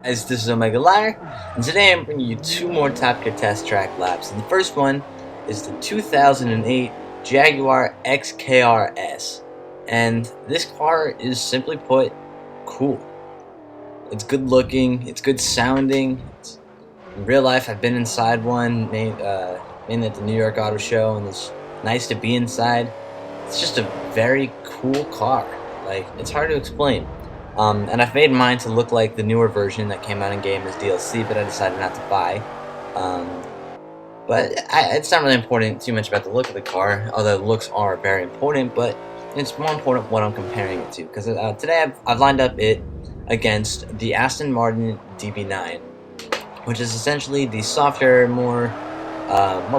Guys, this is OmegaLiar, and today I'm bringing you two more Top Gear test track laps. And the first one is the 2008 Jaguar XKR-S. And this car is, simply put, cool. It's good looking, it's good sounding. In real life, I've been inside one, mainly at the New York Auto Show, and it's nice to be inside. It's just a very cool car. Like, it's hard to explain. And I've made mine to look like the newer version that came out in game as DLC, but I decided not to buy. But it's not really important too much about the look of the car, although the looks are very important, but it's more important what I'm comparing it to. Because today I've lined up it against the Aston Martin DB9, which is essentially the softer, more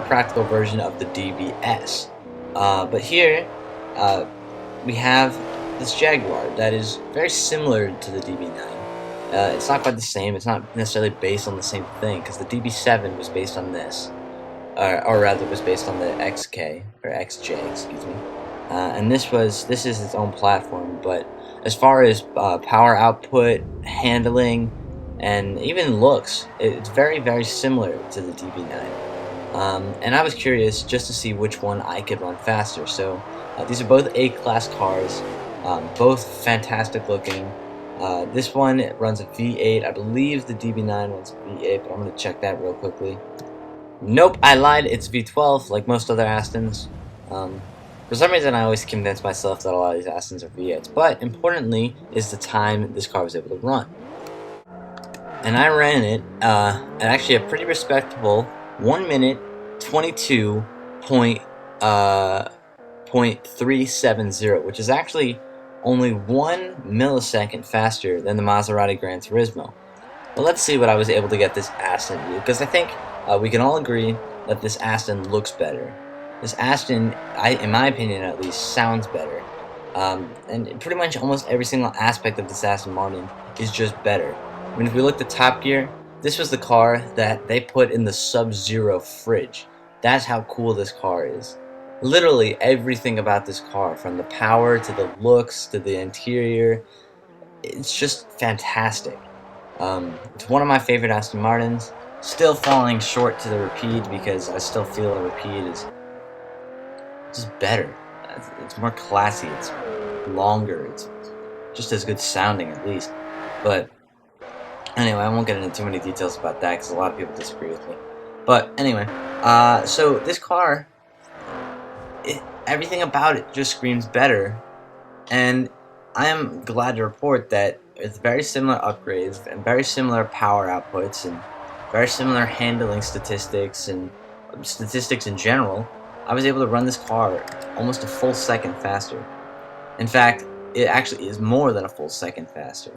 practical version of the DBS. But here we have this Jaguar that is very similar to the DB9. It's not quite the same. It's not necessarily based on the same thing, because the DB7 was based on this, or rather, was based on the XK or XJ, excuse me. And this is its own platform. But as far as power output, handling, and even looks, it's very, very similar to the DB9. And I was curious just to see which one I could run faster. So these are both A-class cars. Both fantastic looking. This one runs a V8. I believe the DB9 runs a V8, but I'm going to check that real quickly. Nope, I lied. It's V12, like most other Astons. For some reason, I always convince myself that a lot of these Astons are V8s. But importantly is the time this car was able to run. And I ran it at actually a pretty respectable 1 minute 22.370, which is actually only 1 millisecond faster than the Maserati Gran Turismo. But let's see what I was able to get this Aston to do, because I think we can all agree that this Aston looks better. This Aston, in my opinion at least, sounds better. And pretty much almost every single aspect of this Aston Martin is just better. I mean, if we look at Top Gear, this was the car that they put in the Sub-Zero fridge. That's how cool this car is. Literally everything about this car, from the power to the looks to the interior, it's just fantastic. It's one of my favorite Aston Martins. Still falling short to the Rapide, because I still feel the Rapide is just better. It's more classy, it's longer, it's just as good sounding at least. But anyway, I won't get into too many details about that, because a lot of people disagree with me. But anyway, so this car, everything about it just screams better, and I am glad to report that with very similar upgrades and very similar power outputs and very similar handling statistics and statistics in general, I was able to run this car almost a full second faster. In fact, it actually is more than a full second faster,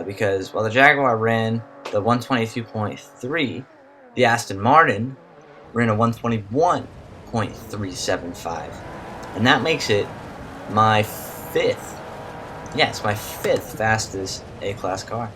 because while the Jaguar ran the 122.3, the Aston Martin ran a 121.375, and that makes it my fifth fastest A-class car.